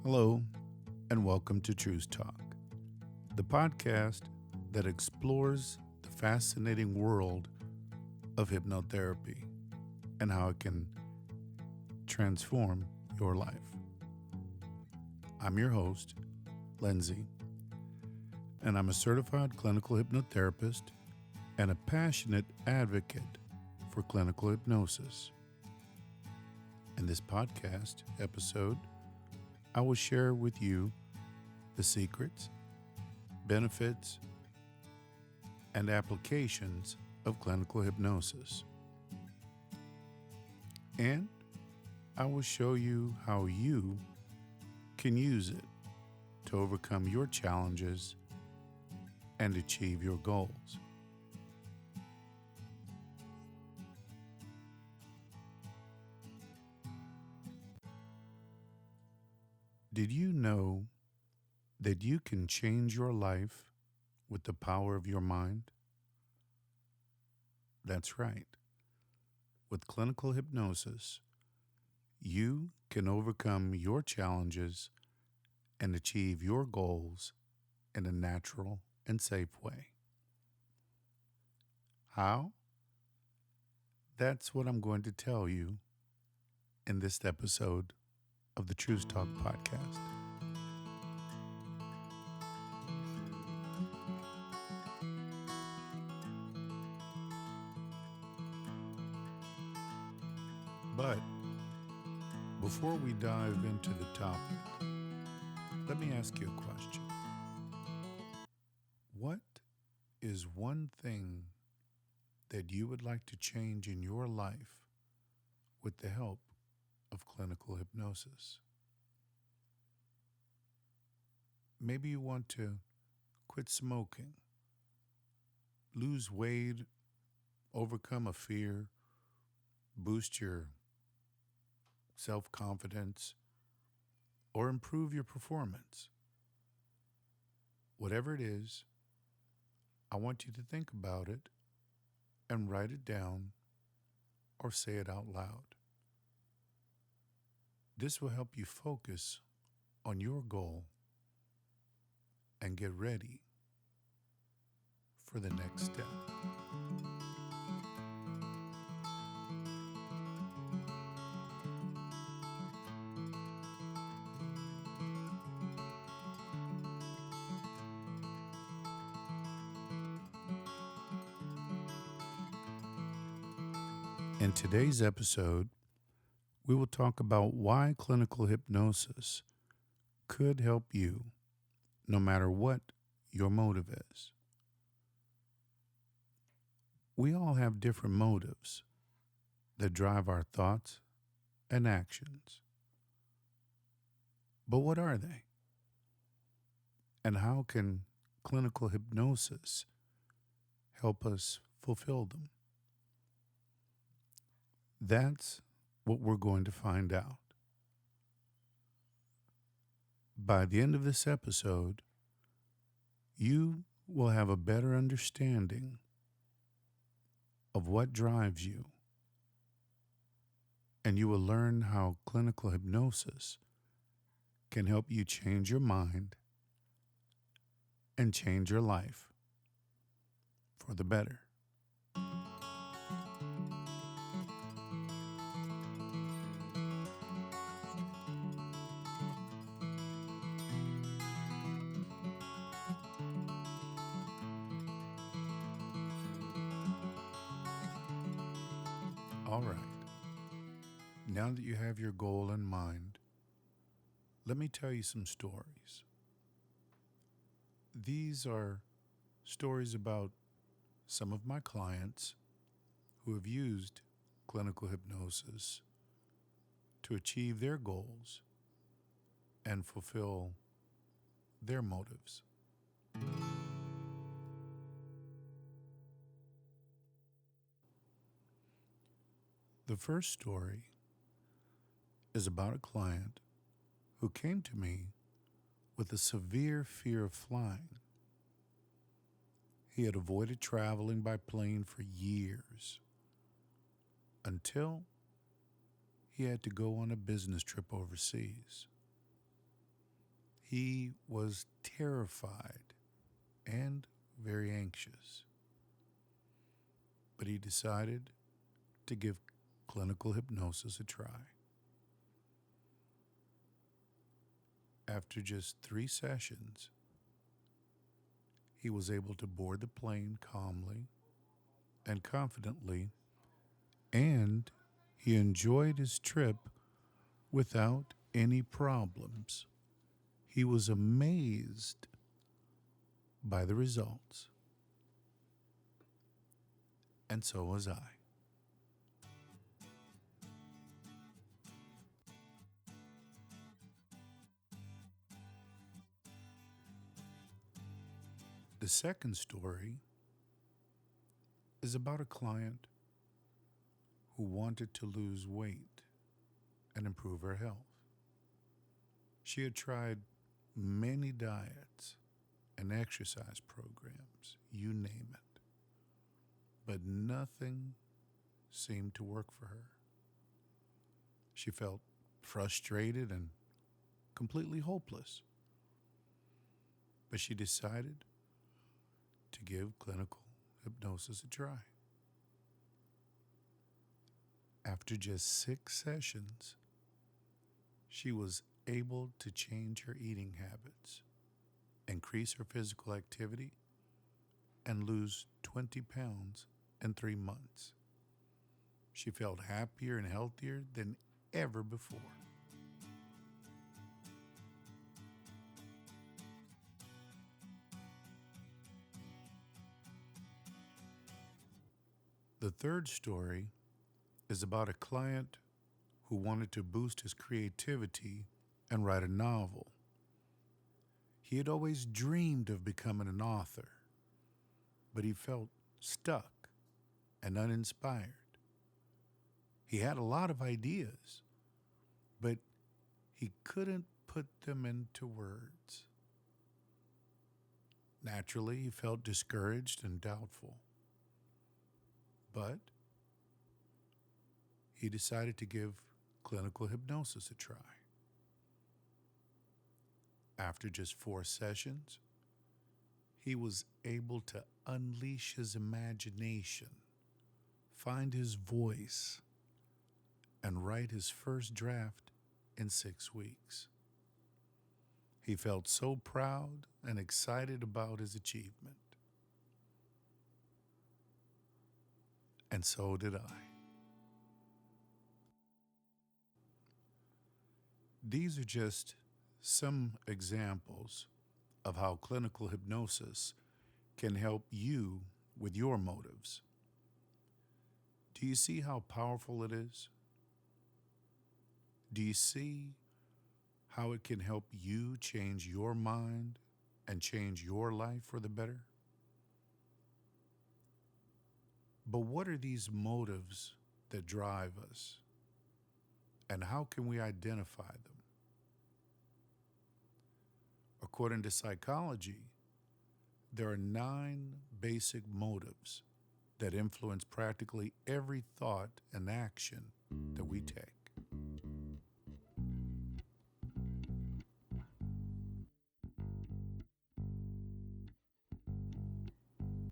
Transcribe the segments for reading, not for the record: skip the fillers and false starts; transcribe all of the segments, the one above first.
Hello, and welcome to TRUCETALK, the podcast that explores the fascinating world of hypnotherapy and how it can transform your life. I'm your host, Lenzy, and I'm a certified clinical hypnotherapist and a passionate advocate for clinical hypnosis. In this podcast episode, I will share with you the secrets, benefits, and applications of clinical hypnosis. And I will show you how you can use it to overcome your challenges and achieve your goals. Did you know that you can change your life with the power of your mind? That's right. With clinical hypnosis, you can overcome your challenges and achieve your goals in a natural and safe way. How? That's what I'm going to tell you in this episode of the TRUCETALK podcast. But before we dive into the topic, let me ask you a question. What is one thing that you would like to change in your life with the help of clinical hypnosis? Maybe you want to quit smoking, lose weight, overcome a fear, boost your self-confidence, or improve your performance. Whatever it is, I want you to think about it and write it down or say it out loud. This will help you focus on your goal and get ready for the next step. In today's episode, we will talk about why clinical hypnosis could help you no matter what your motive is. We all have different motives that drive our thoughts and actions. But what are they? And how can clinical hypnosis help us fulfill them? That's what we're going to find out. By the end of this episode, you will have a better understanding of what drives you, and you will learn how clinical hypnosis can help you change your mind and change your life for the better. All right. Now that you have your goal in mind, let me tell you some stories. These are stories about some of my clients who have used clinical hypnosis to achieve their goals and fulfill their motives. The first story is about a client who came to me with a severe fear of flying. He had avoided traveling by plane for years until he had to go on a business trip overseas. He was terrified and very anxious, but he decided to give clinical hypnosis a try. After just 3 sessions, he was able to board the plane calmly and confidently, and he enjoyed his trip without any problems. He was amazed by the results, and so was I. The second story is about a client who wanted to lose weight and improve her health. She had tried many diets and exercise programs, you name it, but nothing seemed to work for her. She felt frustrated and completely hopeless, but she decided to give clinical hypnosis a try. After just 6 sessions, she was able to change her eating habits, increase her physical activity, and lose 20 pounds in 3 months. She felt happier and healthier than ever before. The third story is about a client who wanted to boost his creativity and write a novel. He had always dreamed of becoming an author, but he felt stuck and uninspired. He had a lot of ideas, but he couldn't put them into words. Naturally, he felt discouraged and doubtful, but he decided to give clinical hypnosis a try. After just 4 sessions, he was able to unleash his imagination, find his voice, and write his first draft in 6 weeks. He felt so proud and excited about his achievement. And so did I. These are just some examples of how clinical hypnosis can help you with your motives. Do you see how powerful it is? Do you see how it can help you change your mind and change your life for the better? But what are these motives that drive us? And how can we identify them? According to psychology, there are 9 basic motives that influence practically every thought and action that we take.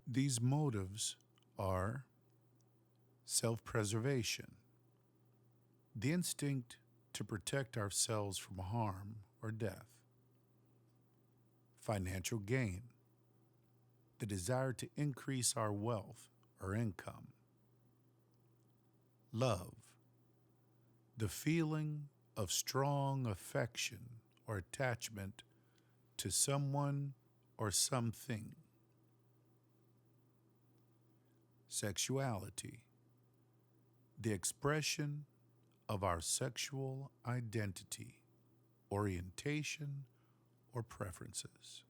These motives are self-preservation, the instinct to protect ourselves from harm or death; financial gain, the desire to increase our wealth or income; love, the feeling of strong affection or attachment to someone or something; sexuality, the expression of our sexual identity, orientation, or preferences;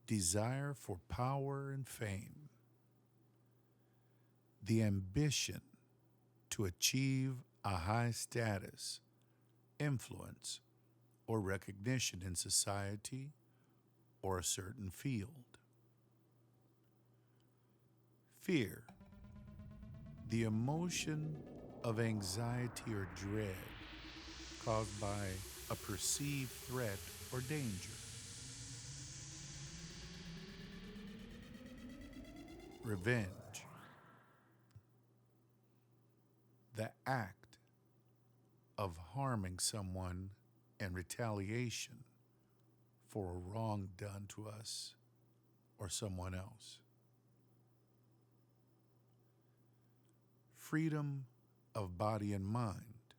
desire for power and fame, the ambition to achieve a high status, influence, or recognition in society or a certain field; fear, the emotion of anxiety or dread caused by a perceived threat or danger. Revenge, the act of harming someone in retaliation for a wrong done to us or someone else. Freedom of body and mind,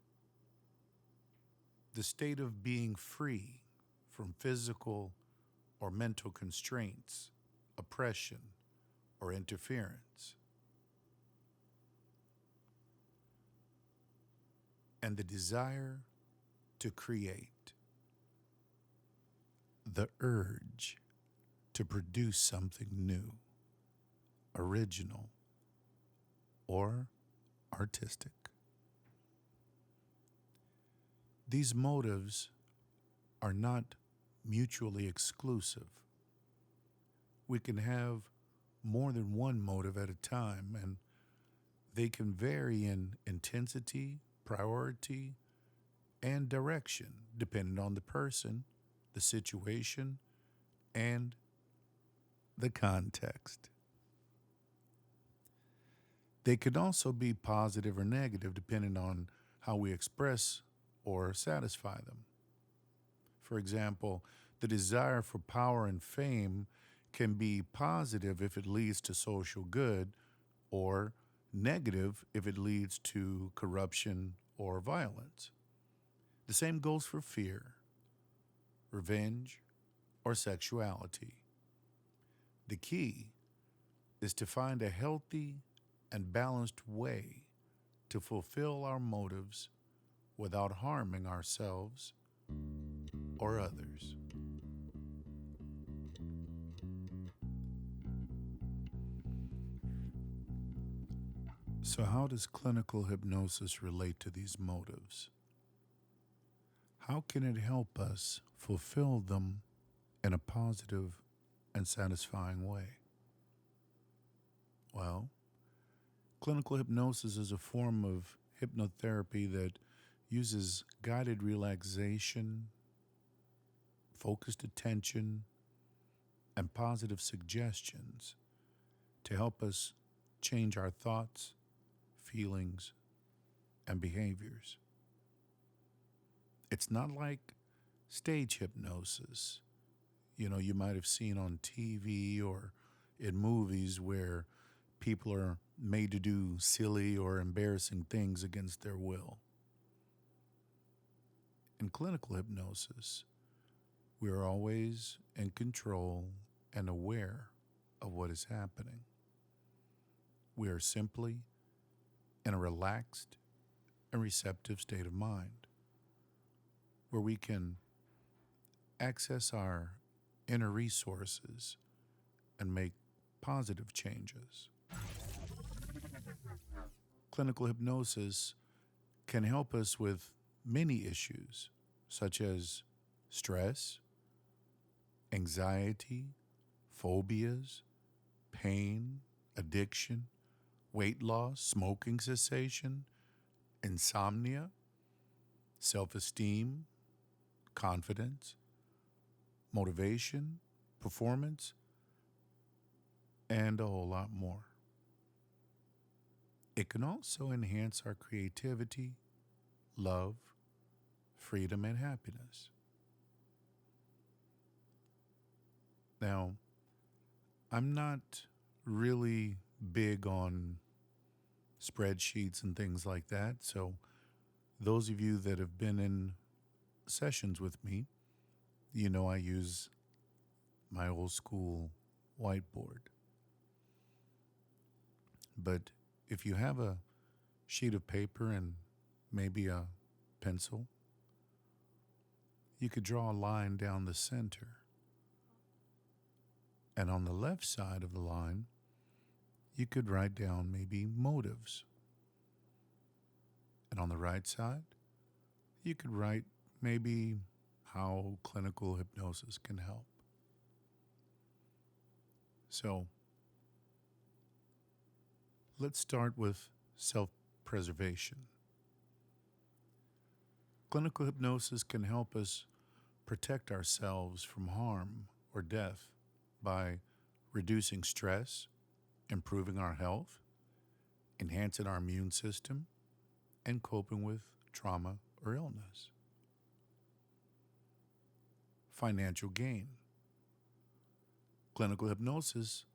the state of being free from physical or mental constraints, oppression, or interference. And the desire to create, the urge to produce something new, original, or artistic. These motives are not mutually exclusive. We can have more than one motive at a time, and they can vary in intensity, priority, and direction depending on the person, the situation, and the context. They could also be positive or negative depending on how we express or satisfy them. For example, the desire for power and fame can be positive if it leads to social good, or negative if it leads to corruption or violence. The same goes for fear, revenge, or sexuality. The key is to find a healthy and balanced way to fulfill our motives without harming ourselves or others. So, how does clinical hypnosis relate to these motives? How can it help us fulfill them in a positive and satisfying way? Well, clinical hypnosis is a form of hypnotherapy that uses guided relaxation, focused attention, and positive suggestions to help us change our thoughts, feelings, and behaviors. It's not like stage hypnosis, you might have seen on TV or in movies where people are made to do silly or embarrassing things against their will. In clinical hypnosis, we are always in control and aware of what is happening. We are simply in a relaxed and receptive state of mind where we can access our inner resources and make positive changes. Clinical hypnosis can help us with many issues such as stress, anxiety, phobias, pain, addiction, weight loss, smoking cessation, insomnia, self-esteem, confidence, motivation, performance, and a whole lot more. It can also enhance our creativity, love, freedom, and happiness. Now, I'm not really big on spreadsheets and things like that, so those of you that have been in sessions with me, I use my old school whiteboard. But if you have a sheet of paper and maybe a pencil, you could draw a line down the center. And on the left side of the line, you could write down maybe motives. And on the right side, you could write maybe how clinical hypnosis can help. So, let's start with self-preservation. Clinical hypnosis can help us protect ourselves from harm or death by reducing stress, improving our health, enhancing our immune system, and coping with trauma or illness. Financial gain. Clinical hypnosis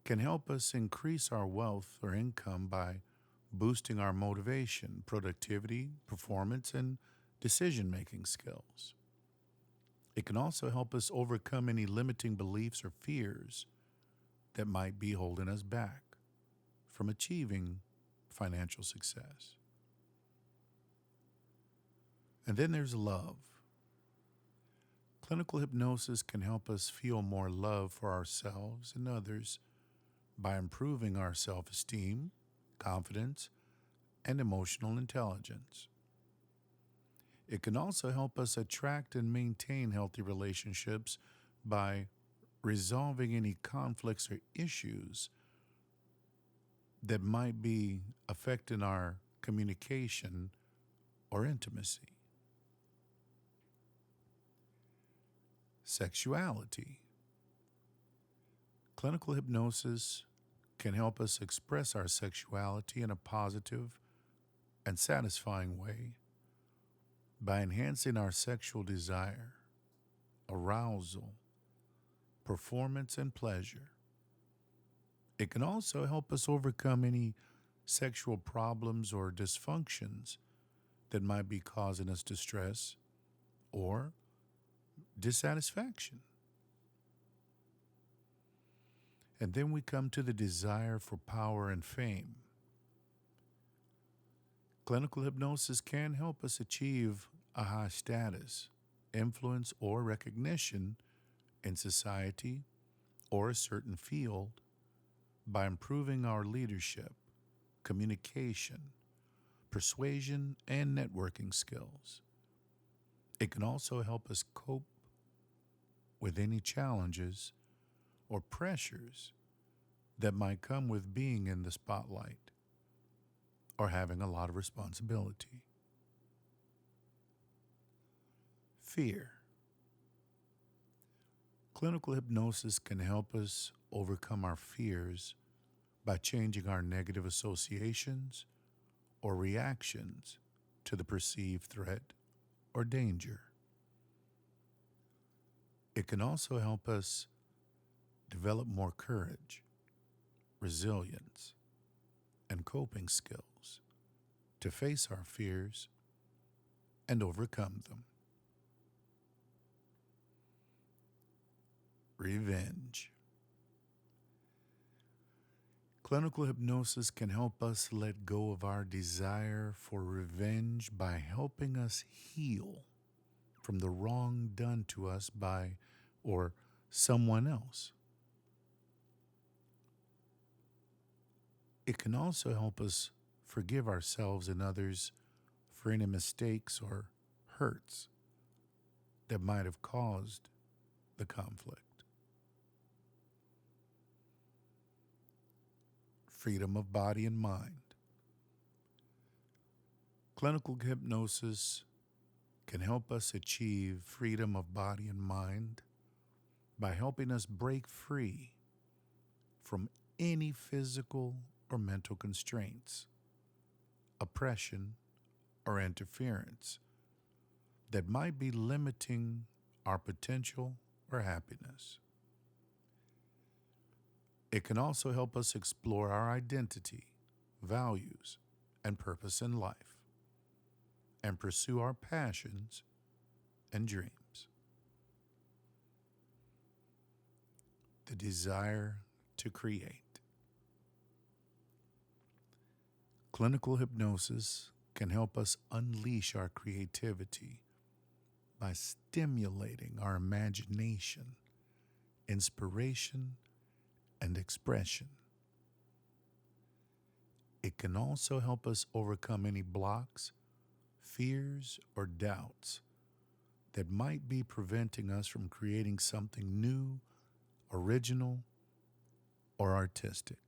can help us increase our wealth or income by boosting our motivation, productivity, performance, and decision-making skills. It can also help us overcome any limiting beliefs or fears that might be holding us back from achieving financial success. And then there's love. Clinical hypnosis can help us feel more love for ourselves and others by improving our self-esteem, confidence, and emotional intelligence. It can also help us attract and maintain healthy relationships by resolving any conflicts or issues that might be affecting our communication or intimacy. Sexuality. Clinical hypnosis can help us express our sexuality in a positive and satisfying way by enhancing our sexual desire, arousal, performance, and pleasure. It can also help us overcome any sexual problems or dysfunctions that might be causing us distress or dissatisfaction. And then we come to the desire for power and fame. Clinical hypnosis can help us achieve a high status, influence, or recognition in society or a certain field by improving our leadership, communication, persuasion, and networking skills. It can also help us cope with any challenges or pressures that might come with being in the spotlight or having a lot of responsibility. Fear. Clinical hypnosis can help us overcome our fears by changing our negative associations or reactions to the perceived threat or danger. It can also help us develop more courage, resilience, and coping skills to face our fears and overcome them. Revenge. Clinical hypnosis can help us let go of our desire for revenge by helping us heal from the wrong done to us by or someone else. It can also help us forgive ourselves and others for any mistakes or hurts that might have caused the conflict. Freedom of body and mind. Clinical hypnosis can help us achieve freedom of body and mind by helping us break free from any physical or mental constraints, oppression, or interference that might be limiting our potential or happiness. It can also help us explore our identity, values, and purpose in life, and pursue our passions and dreams. The desire to create. Clinical hypnosis can help us unleash our creativity by stimulating our imagination, inspiration, and expression. It can also help us overcome any blocks, fears, or doubts that might be preventing us from creating something new, original, or artistic.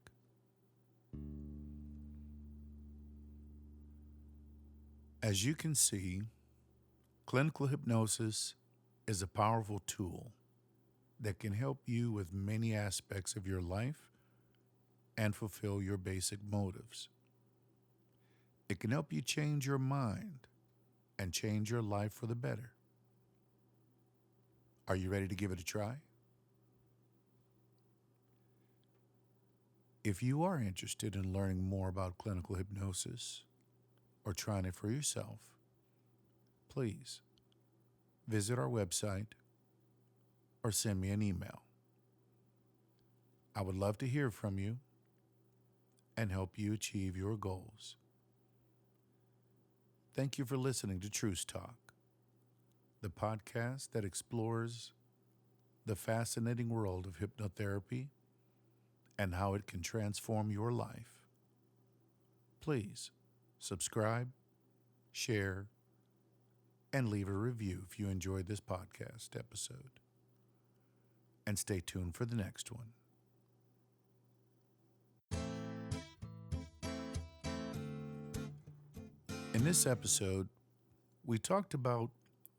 As you can see, Clinical hypnosis is a powerful tool that can help you with many aspects of your life and fulfill your basic motives. It can help you change your mind and change your life for the better. Are you ready to give it a try? If you are interested in learning more about clinical hypnosis or trying it for yourself, please visit our website or send me an email. I would love to hear from you and help you achieve your goals. Thank you for listening to TRUCETALK, the podcast that explores the fascinating world of hypnotherapy and how it can transform your life. Please subscribe, share, and leave a review if you enjoyed this podcast episode. And stay tuned for the next one. In this episode, we talked about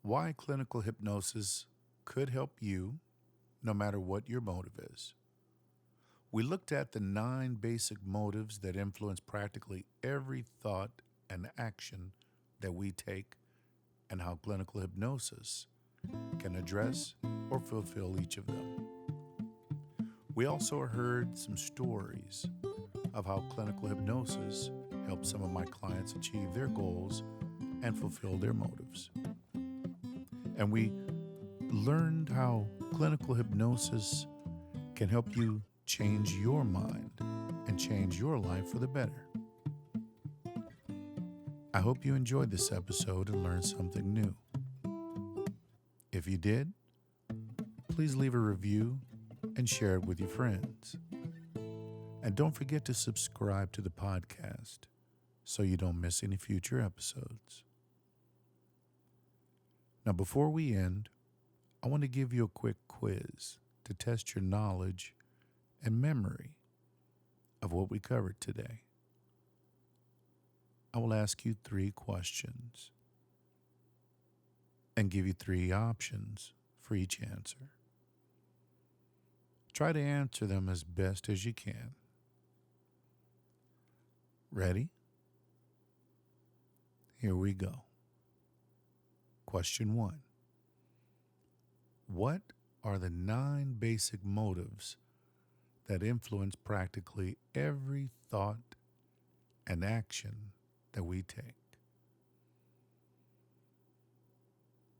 why clinical hypnosis could help you no matter what your motive is. We looked at the 9 basic motives that influence practically every thought and action that we take and how clinical hypnosis can address or fulfill each of them. We also heard some stories of how clinical hypnosis helps some of my clients achieve their goals and fulfill their motives. And we learned how clinical hypnosis can help you change your mind and change your life for the better. I hope you enjoyed this episode and learned something new. If you did, please leave a review and share it with your friends. And don't forget to subscribe to the podcast so you don't miss any future episodes. Now, before we end, I want to give you a quick quiz to test your knowledge and memory of what we covered today. I will ask you 3 questions and give you 3 options for each answer. Try to answer them as best as you can. Ready? Here we go. Question 1. What are the 9 basic motives that influence practically every thought and action that we take?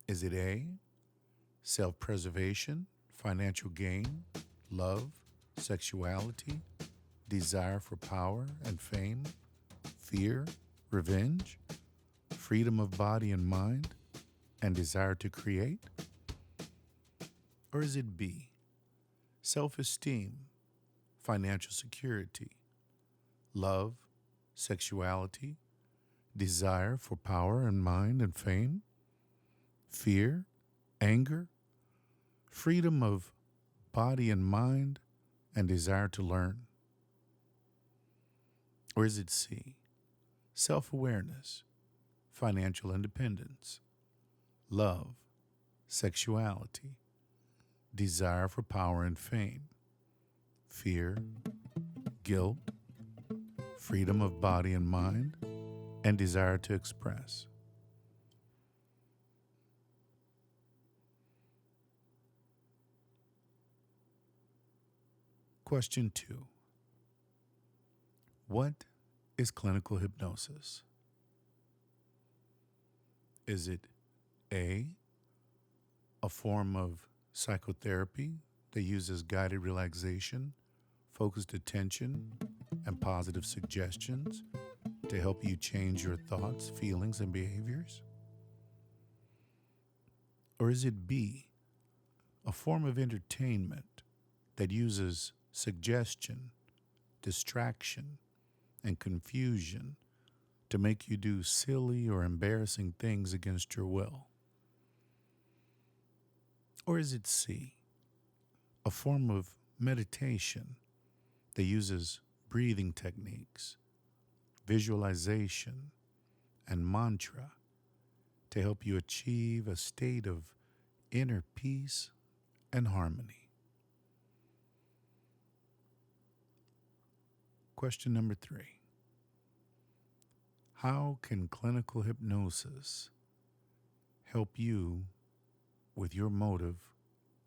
Is it A, self-preservation, financial gain, love, sexuality, desire for power and fame, fear, revenge, freedom of body and mind, and desire to create? Or is it B, self-esteem, financial security, love, sexuality, desire for power and mind and fame, fear, anger, freedom of body and mind, and desire to learn? Or is it C, self-awareness, financial independence, love, sexuality, desire for power and fame, fear, guilt, freedom of body and mind, and desire to express? Question 2. What is clinical hypnosis? Is it A, a form of psychotherapy that uses guided relaxation, focused attention, and positive suggestions to help you change your thoughts, feelings, and behaviors? Or is it B, a form of entertainment that uses suggestion, distraction, and confusion to make you do silly or embarrassing things against your will? Or is it C, a form of meditation that uses breathing techniques, visualization, and mantra to help you achieve a state of inner peace and harmony. Question number 3. How can clinical hypnosis help you with your motive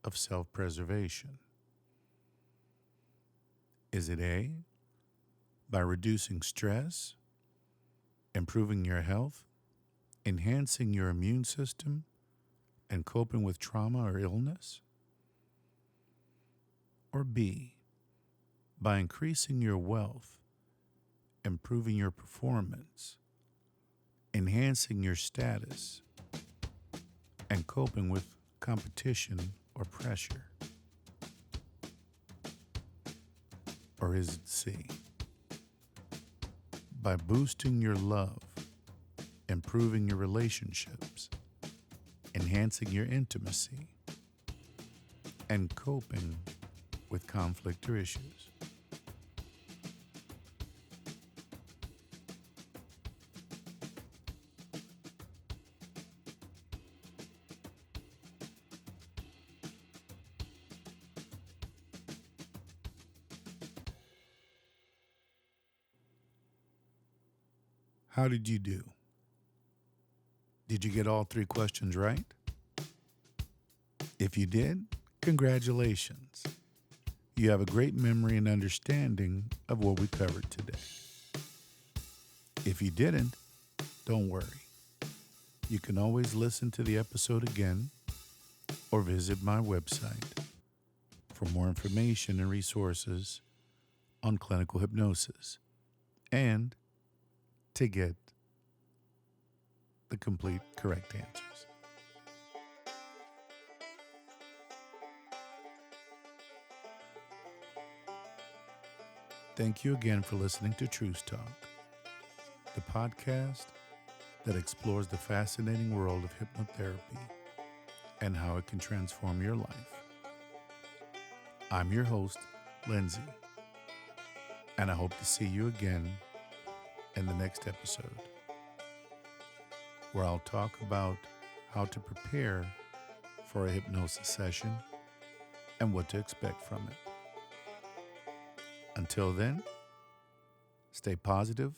of self-preservation? Is it A, by reducing stress, improving your health, enhancing your immune system, and coping with trauma or illness? Or B, by increasing your wealth, improving your performance, enhancing your status, and coping with competition or pressure? Or is it C, by boosting your love, improving your relationships, enhancing your intimacy, and coping with conflict or issues? How did you do? Did you get all 3 questions right? If you did, congratulations. You have a great memory and understanding of what we covered today. If you didn't, don't worry. You can always listen to the episode again or visit my website for more information and resources on clinical hypnosis and to get the complete correct answers. Thank you again for listening to TRUCETALK, the podcast that explores the fascinating world of hypnotherapy and how it can transform your life. I'm your host, Lenzy, and I hope to see you again in the next episode, where I'll talk about how to prepare for a hypnosis session and what to expect from it. Until then, stay positive,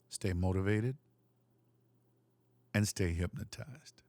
stay motivated, and stay hypnotized.